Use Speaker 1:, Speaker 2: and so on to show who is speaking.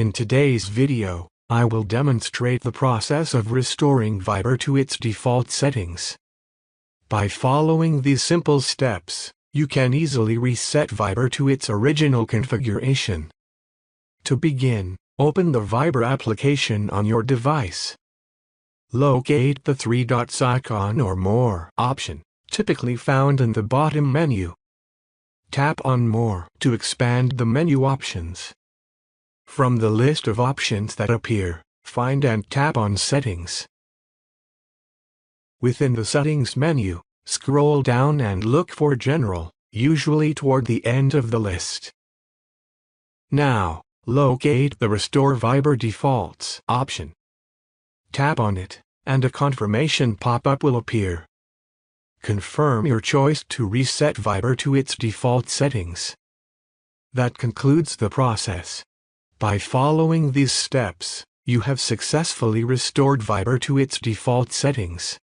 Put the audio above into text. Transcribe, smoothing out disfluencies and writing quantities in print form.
Speaker 1: In today's video, I will demonstrate the process of restoring Viber to its default settings. By following these simple steps, you can easily reset Viber to its original configuration. To begin, open the Viber application on your device. Locate the three dots icon or More option, typically found in the bottom menu. Tap on More to expand the menu options. From the list of options that appear, find and tap on Settings. Within the Settings menu, scroll down and look for General, usually toward the end of the list. Now, locate the Restore Viber Defaults option. Tap on it, and a confirmation pop-up will appear. Confirm your choice to reset Viber to its default settings. That concludes the process. By following these steps, you have successfully restored Viber to its default settings.